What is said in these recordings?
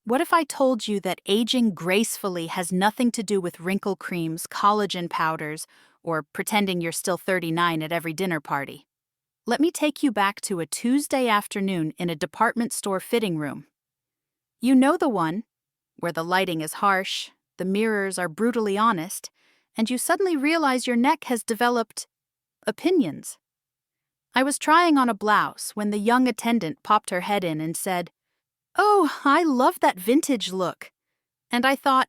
What if I told you that aging gracefully has nothing to do with wrinkle creams, collagen powders, or pretending you're still 39 at every dinner party? Let me take you back to a Tuesday afternoon in a department store fitting room. You know the one, where the lighting is harsh, the mirrors are brutally honest, and you suddenly realize your neck has developed opinions. I was trying on a blouse when the young attendant popped her head in and said, "Oh, I love that vintage look." And I thought,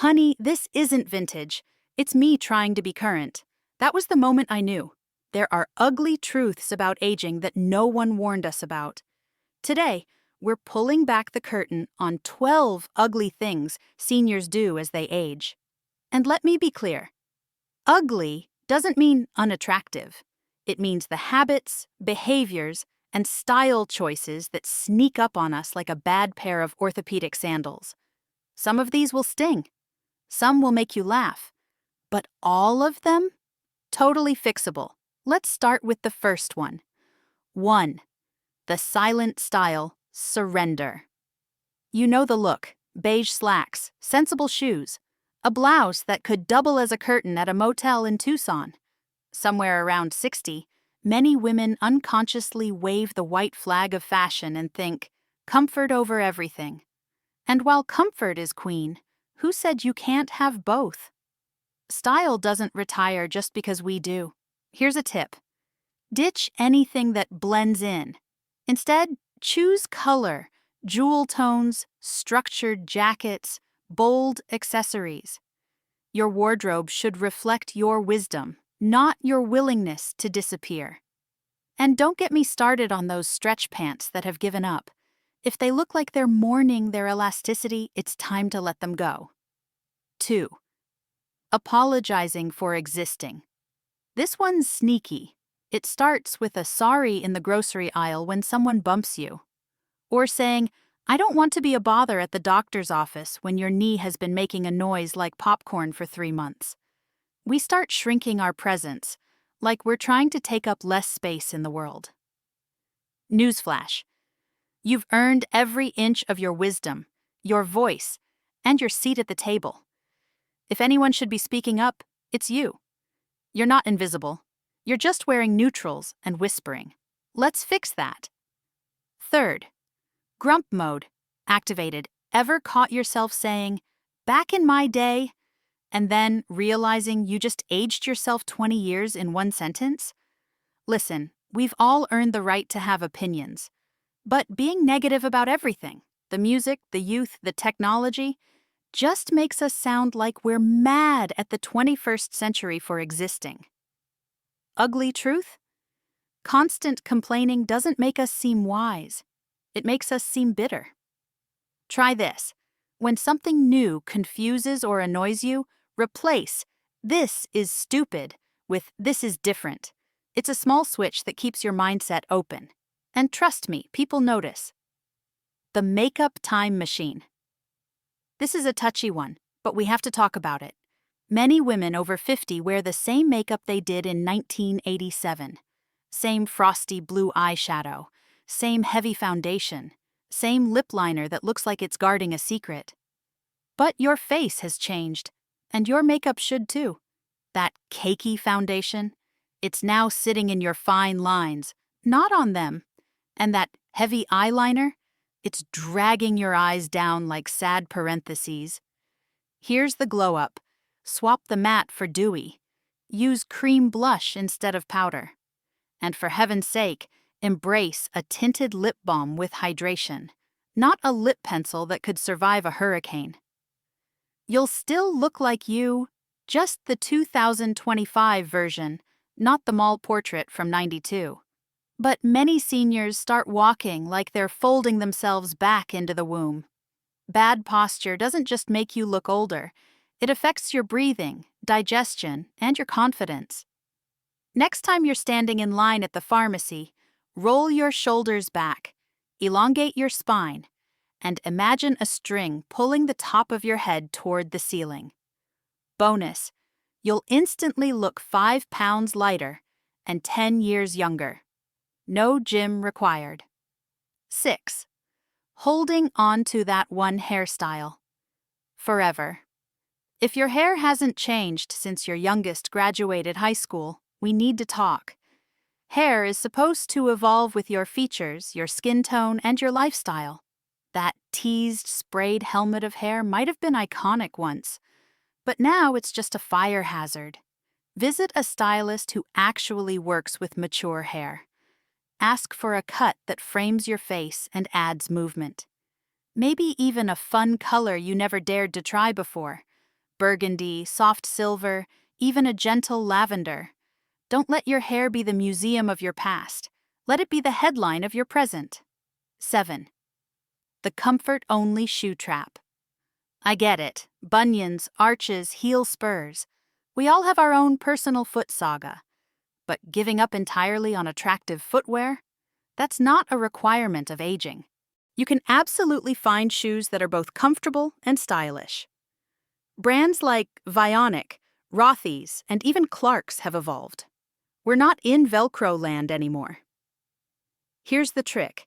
honey, this isn't vintage. It's me trying to be current. That was the moment I knew. There are ugly truths about aging that no one warned us about. Today, we're pulling back the curtain on 12 ugly things seniors do as they age. And let me be clear. Ugly doesn't mean unattractive. It means the habits, behaviors, and style choices that sneak up on us like a bad pair of orthopedic sandals. Some of these will sting. Some will make you laugh. But all of them? Totally fixable. Let's start with the first one. 1. The silent style, surrender. You know the look: beige slacks, sensible shoes, a blouse that could double as a curtain at a motel in Tucson. Somewhere around 60, many women unconsciously wave the white flag of fashion and think, comfort over everything. And while comfort is queen, who said you can't have both? Style doesn't retire just because we do. Here's a tip. Ditch anything that blends in. Instead, choose color, jewel tones, structured jackets, bold accessories. Your wardrobe should reflect your wisdom, not your willingness to disappear. And don't get me started on those stretch pants that have given up. If they look like they're mourning their elasticity, it's time to let them go. 2. Apologizing for existing. This one's sneaky. It starts with a sorry in the grocery aisle when someone bumps you. Or saying, "I don't want to be a bother at the doctor's office," when your knee has been making a noise like popcorn for 3 months. We start shrinking our presence, like we're trying to take up less space in the world. Newsflash. You've earned every inch of your wisdom, your voice, and your seat at the table. If anyone should be speaking up, it's you. You're not invisible. You're just wearing neutrals and whispering. Let's fix that. 3. Grump mode activated. Ever caught yourself saying, "Back in my day," and then realizing you just aged yourself 20 years in one sentence? Listen, we've all earned the right to have opinions. But being negative about everything, the music, the youth, the technology, just makes us sound like we're mad at the 21st century for existing. Ugly truth? Constant complaining doesn't make us seem wise. It makes us seem bitter. Try this. When something new confuses or annoys you, replace "this is stupid" with "this is different." It's a small switch that keeps your mindset open. And trust me, people notice. The makeup time machine. This is a touchy one, but we have to talk about it. Many women over 50 wear the same makeup they did in 1987. Same frosty blue eyeshadow, same heavy foundation, same lip liner that looks like it's guarding a secret. But your face has changed, and your makeup should too. That cakey foundation, it's now sitting in your fine lines, not on them. And that heavy eyeliner, it's dragging your eyes down like sad parentheses. Here's the glow up. Swap the matte for dewy. Use cream blush instead of powder. And for heaven's sake, embrace a tinted lip balm with hydration, not a lip pencil that could survive a hurricane. You'll still look like you, just the 2025 version, not the mall portrait from '92. But many seniors start walking like they're folding themselves back into the womb. Bad posture doesn't just make you look older, it affects your breathing, digestion, and your confidence. Next time you're standing in line at the pharmacy, roll your shoulders back, elongate your spine, and imagine a string pulling the top of your head toward the ceiling. Bonus, you'll instantly look 5 pounds lighter and 10 years younger. No gym required. 6. Holding on to that one hairstyle. Forever. If your hair hasn't changed since your youngest graduated high school, we need to talk. Hair is supposed to evolve with your features, your skin tone, and your lifestyle. That teased, sprayed helmet of hair might have been iconic once, but now it's just a fire hazard. Visit a stylist who actually works with mature hair. Ask for a cut that frames your face and adds movement. Maybe even a fun color you never dared to try before. Burgundy, soft silver, even a gentle lavender. Don't let your hair be the museum of your past. Let it be the headline of your present. 7. The comfort-only shoe trap. I get it. Bunions, arches, heel spurs. We all have our own personal foot saga. But giving up entirely on attractive footwear? That's not a requirement of aging. You can absolutely find shoes that are both comfortable and stylish. Brands like Vionic, Rothy's, and even Clark's have evolved. We're not in Velcro land anymore. Here's the trick.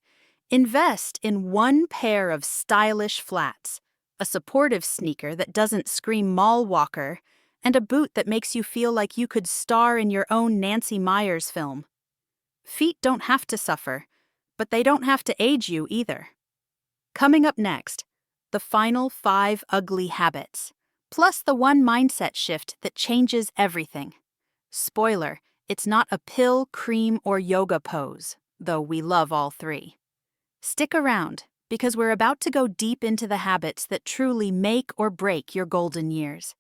Invest in one pair of stylish flats, a supportive sneaker that doesn't scream mall walker, and a boot that makes you feel like you could star in your own Nancy Meyers film. Feet don't have to suffer, but they don't have to age you either. Coming up next, the final 5 ugly habits, plus the one mindset shift that changes everything. Spoiler, it's not a pill, cream, or yoga pose, though we love all 3. Stick around, because we're about to go deep into the habits that truly make or break your golden years.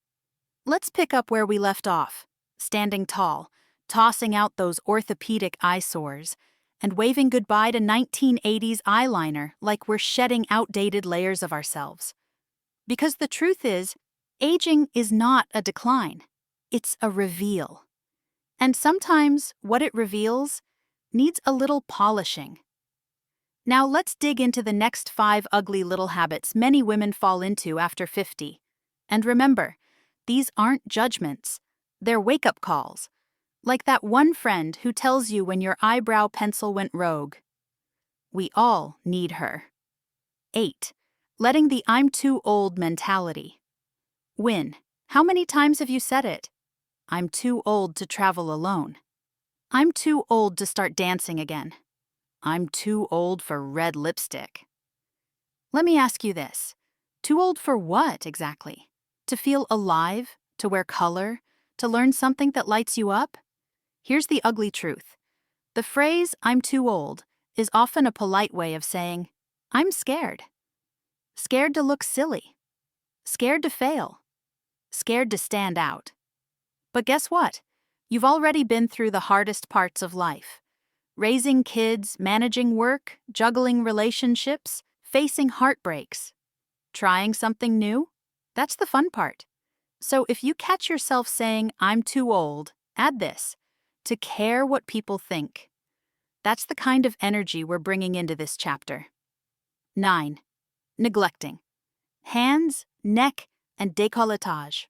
Let's pick up where we left off, standing tall, tossing out those orthopedic eyesores, and waving goodbye to 1980s eyeliner like we're shedding outdated layers of ourselves. Because the truth is, aging is not a decline, it's a reveal. And sometimes what it reveals needs a little polishing. Now let's dig into the next 5 ugly little habits many women fall into after 50. And remember, these aren't judgments, they're wake-up calls. Like that one friend who tells you when your eyebrow pencil went rogue. We all need her. 8. Letting the I'm too old mentality. Win. How many times have you said it? I'm too old to travel alone. I'm too old to start dancing again. I'm too old for red lipstick. Let me ask you this. Too old for what exactly? To feel alive? To wear color? To learn something that lights you up? Here's the ugly truth. The phrase, I'm too old, is often a polite way of saying, I'm scared. Scared to look silly. Scared to fail. Scared to stand out. But guess what? You've already been through the hardest parts of life. Raising kids, managing work, juggling relationships, facing heartbreaks. Trying something new? That's the fun part. So if you catch yourself saying, I'm too old, add this. To care what people think. That's the kind of energy we're bringing into this chapter. 9. Neglecting. Hands, neck, and décolletage.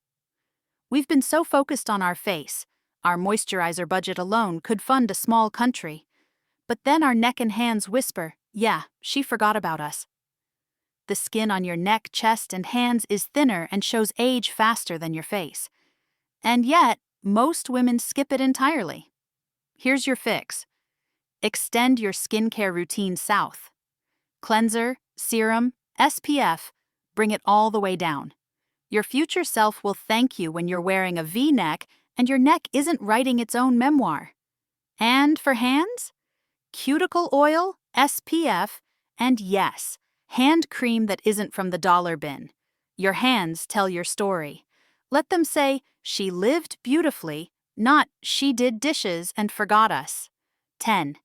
We've been so focused on our face, our moisturizer budget alone could fund a small country. But then our neck and hands whisper, yeah, she forgot about us. The skin on your neck, chest, and hands is thinner and shows age faster than your face. And yet, most women skip it entirely. Here's your fix. Extend your skincare routine south. Cleanser, serum, SPF, bring it all the way down. Your future self will thank you when you're wearing a V-neck and your neck isn't writing its own memoir. And for hands? Cuticle oil, SPF, and yes, hand cream that isn't from the dollar bin. Your hands tell your story. Let them say, she lived beautifully, not she did dishes and forgot us. 10.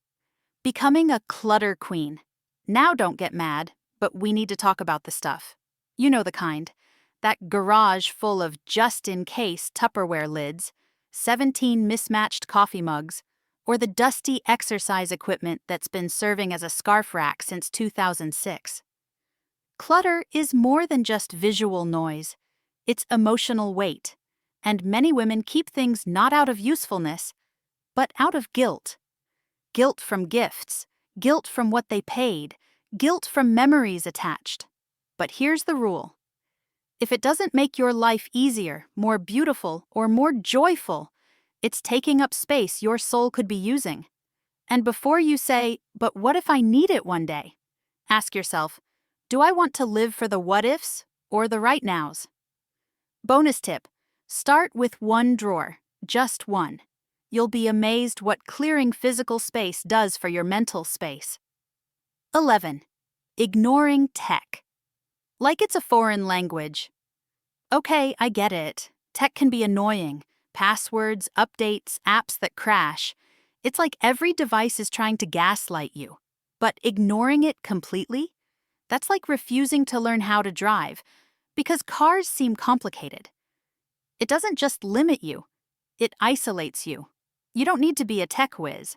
Becoming a clutter queen. Now don't get mad, but we need to talk about the stuff. You know the kind. That garage full of just-in-case Tupperware lids, 17 mismatched coffee mugs, or the dusty exercise equipment that's been serving as a scarf rack since 2006. Clutter is more than just visual noise. It's emotional weight, and many women keep things not out of usefulness, but out of guilt. Guilt from gifts, guilt from what they paid, guilt from memories attached. But here's the rule. If it doesn't make your life easier, more beautiful, or more joyful, it's taking up space your soul could be using. And before you say, but what if I need it one day? Ask yourself, do I want to live for the what ifs or the right nows? Bonus tip, start with one drawer, just one. You'll be amazed what clearing physical space does for your mental space. 11. Ignoring tech. Like it's a foreign language. Okay, I get it. Tech can be annoying. Passwords, updates, apps that crash. It's like every device is trying to gaslight you. But ignoring it completely? That's like refusing to learn how to drive, because cars seem complicated. It doesn't just limit you, it isolates you. You don't need to be a tech whiz,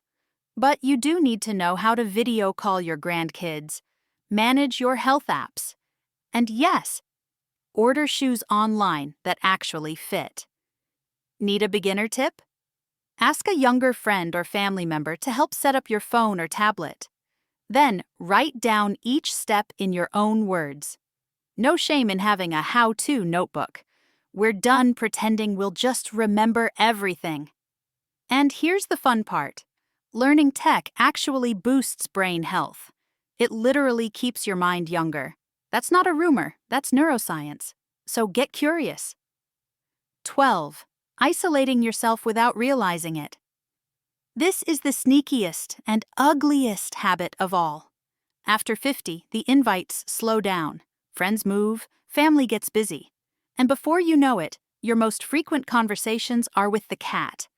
but you do need to know how to video call your grandkids, manage your health apps, and yes, order shoes online that actually fit. Need a beginner tip? Ask a younger friend or family member to help set up your phone or tablet. Then, write down each step in your own words. No shame in having a how-to notebook. We're done pretending we'll just remember everything. And here's the fun part. Learning tech actually boosts brain health. It literally keeps your mind younger. That's not a rumor, that's neuroscience. So get curious. 12. Isolating yourself without realizing it. This is the sneakiest and ugliest habit of all. After 50, the invites slow down, friends move, family gets busy. And before you know it, your most frequent conversations are with the cat,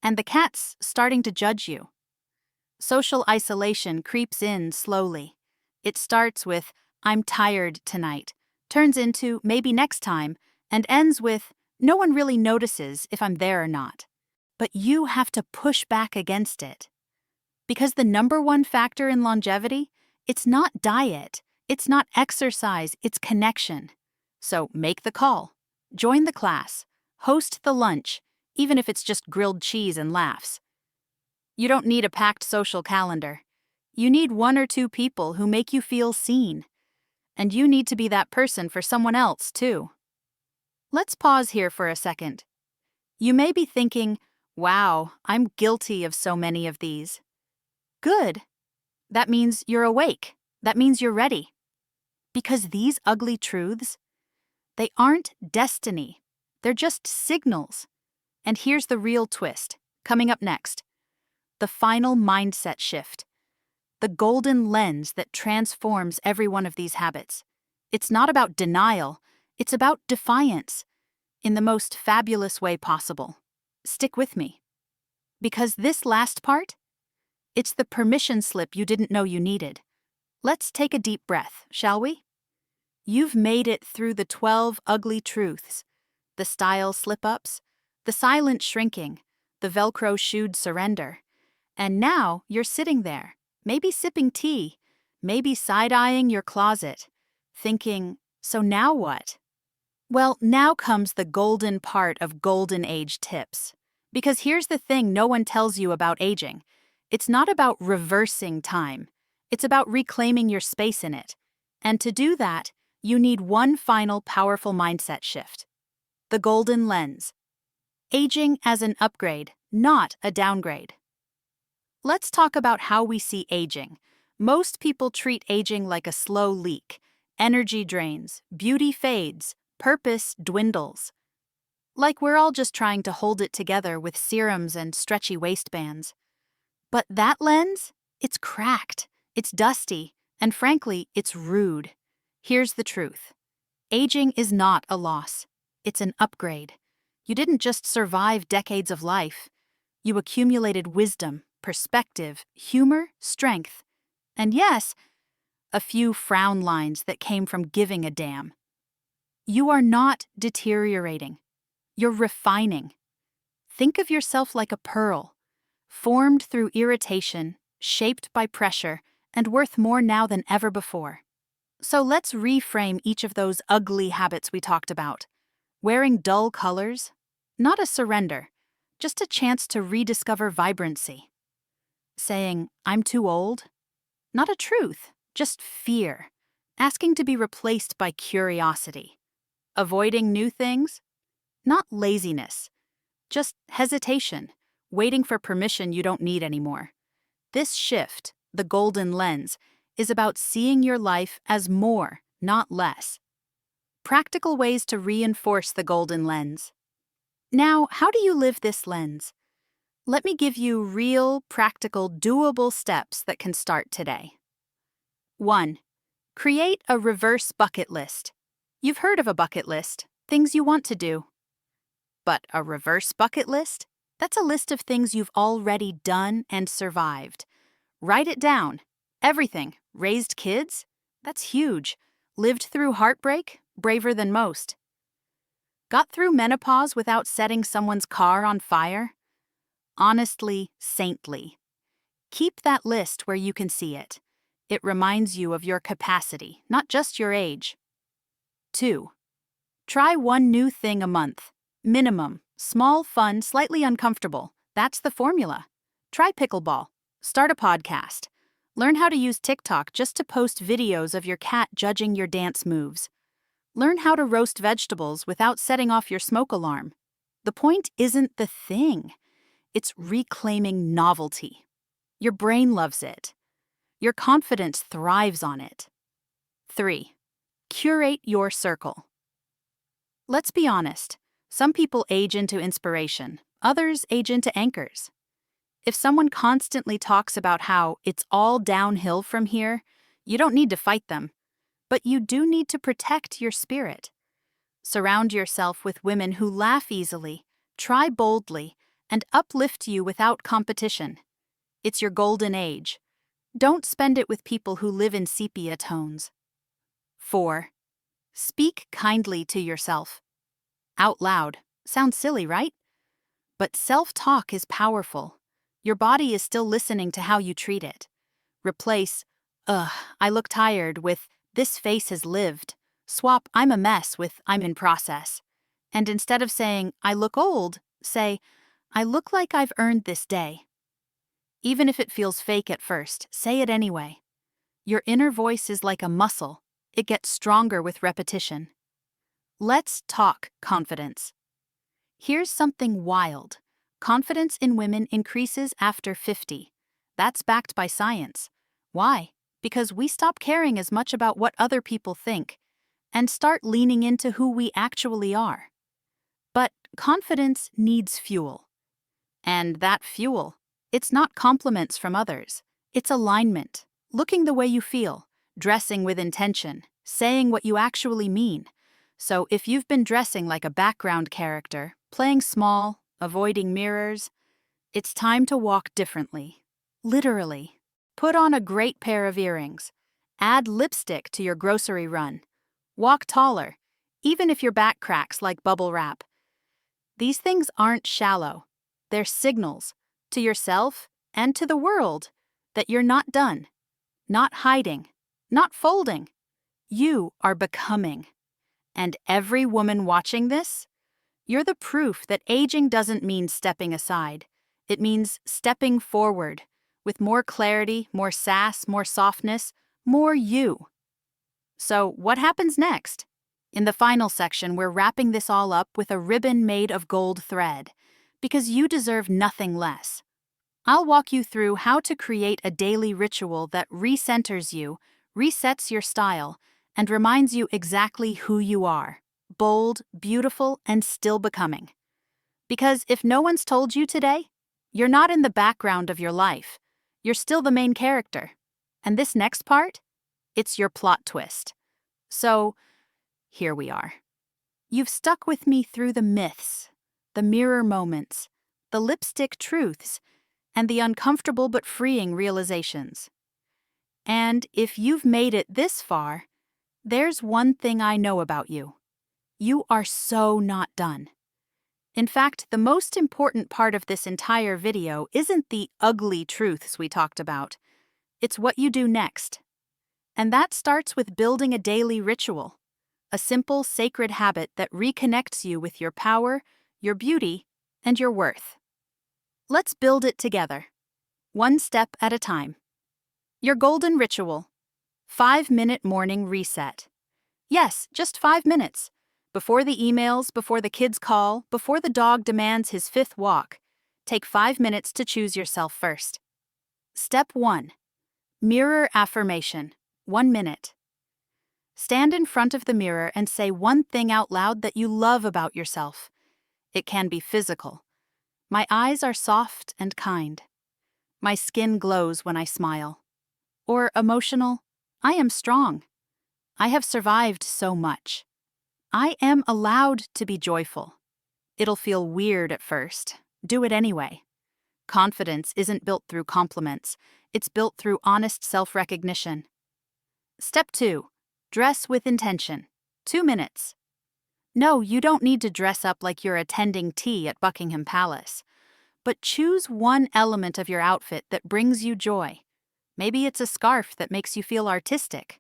and the cat's starting to judge you. Social isolation creeps in slowly. It starts with, I'm tired tonight, turns into maybe next time, and ends with, no one really notices if I'm there or not. But you have to push back against it. Because the number one factor in longevity, it's not diet, it's not exercise, it's connection. So make the call, join the class, host the lunch, even if it's just grilled cheese and laughs. You don't need a packed social calendar. You need one or two people who make you feel seen. And you need to be that person for someone else, too. Let's pause here for a second. You may be thinking, wow, I'm guilty of so many of these. Good. That means you're awake. That means you're ready. Because these ugly truths, they aren't destiny. They're just signals. And here's the real twist, coming up next. The final mindset shift. The golden lens that transforms every one of these habits. It's not about denial, it's about defiance, in the most fabulous way possible. Stick with me. Because this last part, it's the permission slip you didn't know you needed. Let's take a deep breath, shall we? You've made it through the 12 ugly truths, the style slip-ups, the silent shrinking, the Velcro-shoed surrender. And now you're sitting there, maybe sipping tea, maybe side-eyeing your closet, thinking, so now what? Well, now comes the golden part of golden age tips. Because here's the thing no one tells you about aging. It's not about reversing time. It's about reclaiming your space in it. And to do that, you need one final powerful mindset shift. The golden lens. Aging as an upgrade, not a downgrade. Let's talk about how we see aging. Most people treat aging like a slow leak. Energy drains, beauty fades, purpose dwindles. Like we're all just trying to hold it together with serums and stretchy waistbands. But that lens, it's cracked, it's dusty, and frankly, it's rude. Here's the truth. Aging is not a loss. It's an upgrade. You didn't just survive decades of life. You accumulated wisdom, perspective, humor, strength. And yes, a few frown lines that came from giving a damn. You are not deteriorating. You're refining. Think of yourself like a pearl, formed through irritation, shaped by pressure, and worth more now than ever before. So let's reframe each of those ugly habits we talked about. Wearing dull colors? Not a surrender, just a chance to rediscover vibrancy. Saying, I'm too old? Not a truth, just fear, asking to be replaced by curiosity. Avoiding new things? Not laziness, just hesitation, waiting for permission you don't need anymore. This shift, the golden lens, is about seeing your life as more, not less. Practical ways to reinforce the golden lens. Now, how do you live this lens? Let me give you real, practical, doable steps that can start today. 1. Create a reverse bucket list. You've heard of a bucket list, things you want to do. But a reverse bucket list? That's a list of things you've already done and survived. Write it down. Everything. Raised kids? That's huge. Lived through heartbreak? Braver than most. Got through menopause without setting someone's car on fire? Honestly, saintly. Keep that list where you can see it. It reminds you of your capacity, not just your age. 2. Try one new thing a month. Minimum. Small, fun, slightly uncomfortable. That's the formula. Try pickleball. Start a podcast. Learn how to use TikTok just to post videos of your cat judging your dance moves. Learn how to roast vegetables without setting off your smoke alarm. The point isn't the thing. It's reclaiming novelty. Your brain loves it. Your confidence thrives on it. 3. Curate your circle. Let's be honest. Some people age into inspiration. Others age into anchors. If someone constantly talks about how it's all downhill from here, you don't need to fight them. But you do need to protect your spirit. Surround yourself with women who laugh easily, try boldly, and uplift you without competition. It's your golden age. Don't spend it with people who live in sepia tones. 4. Speak kindly to yourself. Out loud. Sounds silly, right? But self-talk is powerful. Your body is still listening to how you treat it. Replace, I look tired with, this face has lived. Swap, I'm a mess with, I'm in process. And instead of saying, I look old, say, I look like I've earned this day. Even if it feels fake at first, say it anyway. Your inner voice is like a muscle. It gets stronger with repetition. Let's talk confidence. Here's something wild. Confidence in women increases after 50. That's backed by science. Why? Because we stop caring as much about what other people think and start leaning into who we actually are. But confidence needs fuel. And that fuel, it's not compliments from others. It's alignment, looking the way you feel, dressing with intention, saying what you actually mean. So if you've been dressing like a background character, playing small, avoiding mirrors, it's time to walk differently. Literally. Put on a great pair of earrings. Add lipstick to your grocery run. Walk taller, even if your back cracks like bubble wrap. These things aren't shallow. They're signals, to yourself and to the world, that you're not done, not hiding, not folding. You are becoming. And every woman watching this, you're the proof that aging doesn't mean stepping aside. It means stepping forward, with more clarity, more sass, more softness, more you. So what happens next? In the final section, we're wrapping this all up with a ribbon made of gold thread, because you deserve nothing less. I'll walk you through how to create a daily ritual that recenters you, resets your style, and reminds you exactly who you are. Bold, beautiful, and still becoming. Because if no one's told you today, you're not in the background of your life. You're still the main character. And this next part? It's your plot twist. So, here we are. You've stuck with me through the myths, the mirror moments, the lipstick truths, and the uncomfortable but freeing realizations. And if you've made it this far, there's one thing I know about you. You are so not done. In fact, the most important part of this entire video isn't the ugly truths we talked about. It's what you do next. And that starts with building a daily ritual, a simple, sacred habit that reconnects you with your power, your beauty, and your worth. Let's build it together, one step at a time. Your golden ritual. 5-minute morning reset. Yes, just 5 minutes. Before the emails, before the kids call, before the dog demands his fifth walk. Take 5 minutes to choose yourself first. Step 1. Mirror affirmation. 1 minute. Stand in front of the mirror and say one thing out loud that you love about yourself. It can be physical. My eyes are soft and kind. My skin glows when I smile. Or emotional. I am strong. I have survived so much. I am allowed to be joyful. It'll feel weird at first. Do it anyway. Confidence isn't built through compliments. It's built through honest self-recognition. Step 2. Dress with intention. 2 minutes. No, you don't need to dress up like you're attending tea at Buckingham Palace. But choose one element of your outfit that brings you joy. Maybe it's a scarf that makes you feel artistic.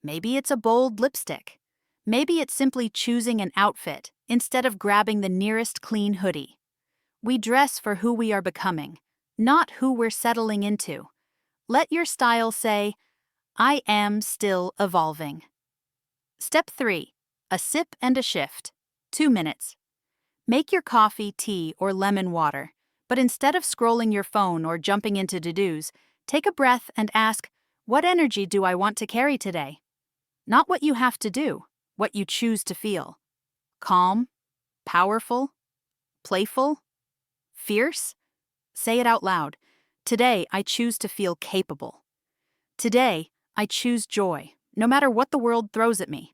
Maybe it's a bold lipstick. Maybe it's simply choosing an outfit instead of grabbing the nearest clean hoodie. We dress for who we are becoming, not who we're settling into. Let your style say, I am still evolving. Step 3. A sip and a shift. 2 minutes. Make your coffee, tea, or lemon water, but instead of scrolling your phone or jumping into to-dos, take a breath and ask, what energy do I want to carry today? Not what you have to do, what you choose to feel. Calm, powerful, playful, fierce? Say it out loud. Today, I choose to feel capable. Today, I choose joy, no matter what the world throws at me.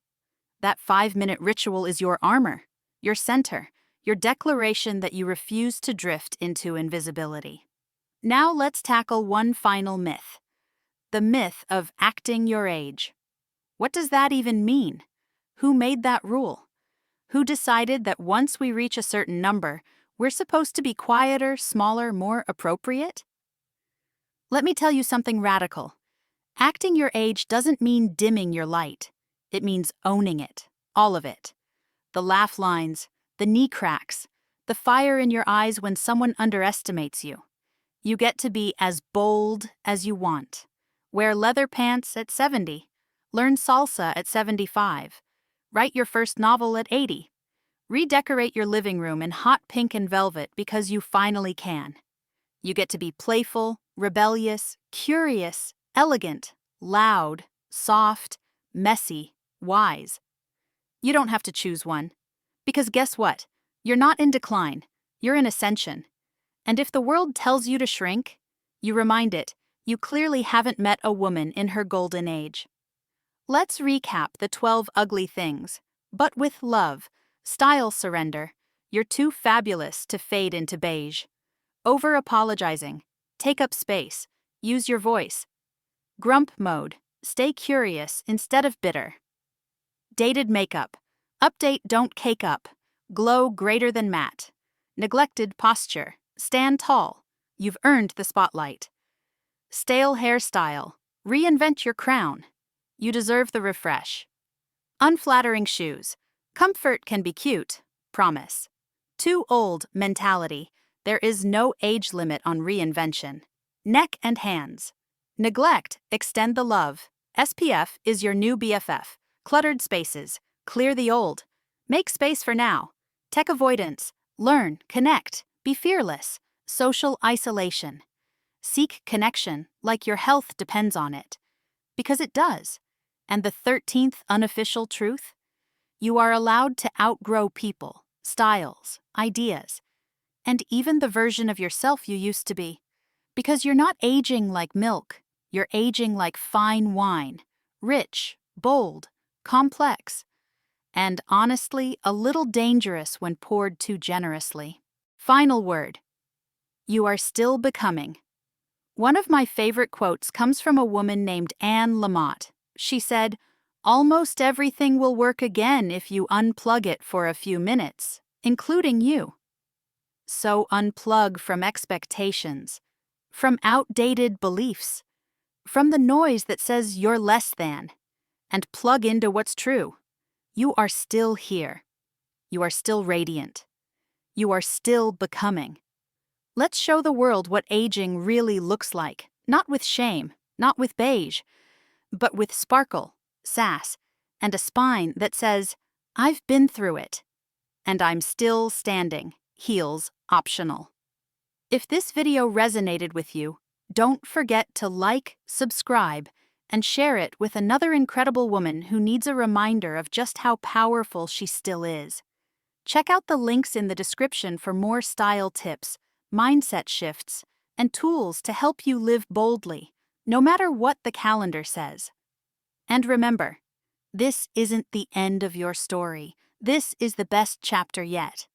That 5-minute ritual is your armor, your center, your declaration that you refuse to drift into invisibility. Now let's tackle one final myth. The myth of acting your age. What does that even mean? Who made that rule? Who decided that once we reach a certain number, we're supposed to be quieter, smaller, more appropriate? Let me tell you something radical. Acting your age doesn't mean dimming your light. It means owning it, all of it. The laugh lines, the knee cracks, the fire in your eyes when someone underestimates you. You get to be as bold as you want. Wear leather pants at 70. Learn salsa at 75. Write your first novel at 80. Redecorate your living room in hot pink and velvet because you finally can. You get to be playful, rebellious, curious, elegant, loud, soft, messy, wise. You don't have to choose one. Because guess what? You're not in decline. You're in ascension. And if the world tells you to shrink, you remind it, you clearly haven't met a woman in her golden age. Let's recap the 12 ugly things, but with love. Style surrender. You're too fabulous to fade into beige. Over-apologizing. Take up space. Use your voice. Grump mode. Stay curious instead of bitter. Dated makeup. Update, don't cake up. Glow greater than matte. Neglected posture. Stand tall. You've earned the spotlight. Stale hairstyle. Reinvent your crown. You deserve the refresh. Unflattering shoes. Comfort can be cute, promise. Too old mentality. There is no age limit on reinvention. Neck and hands. Neglect, extend the love. SPF is your new BFF. Cluttered spaces. Clear the old. Make space for now. Tech avoidance. Learn, connect, be fearless. Social isolation. Seek connection like your health depends on it. Because it does. And the 13th unofficial truth? You are allowed to outgrow people, styles, ideas, and even the version of yourself you used to be. Because you're not aging like milk, you're aging like fine wine, rich, bold, complex, and honestly, a little dangerous when poured too generously. Final word. You are still becoming. One of my favorite quotes comes from a woman named Anne Lamott. She said, almost everything will work again if you unplug it for a few minutes, including you. So unplug from expectations, from outdated beliefs, from the noise that says you're less than, and plug into what's true. You are still here. You are still radiant. You are still becoming. Let's show the world what aging really looks like, not with shame, not with beige, but with sparkle, sass, and a spine that says, "I've been through it, and I'm still standing, heels optional." If this video resonated with you, don't forget to like, subscribe, and share it with another incredible woman who needs a reminder of just how powerful she still is. Check out the links in the description for more style tips, mindset shifts, and tools to help you live boldly, no matter what the calendar says. And remember, this isn't the end of your story. This is the best chapter yet.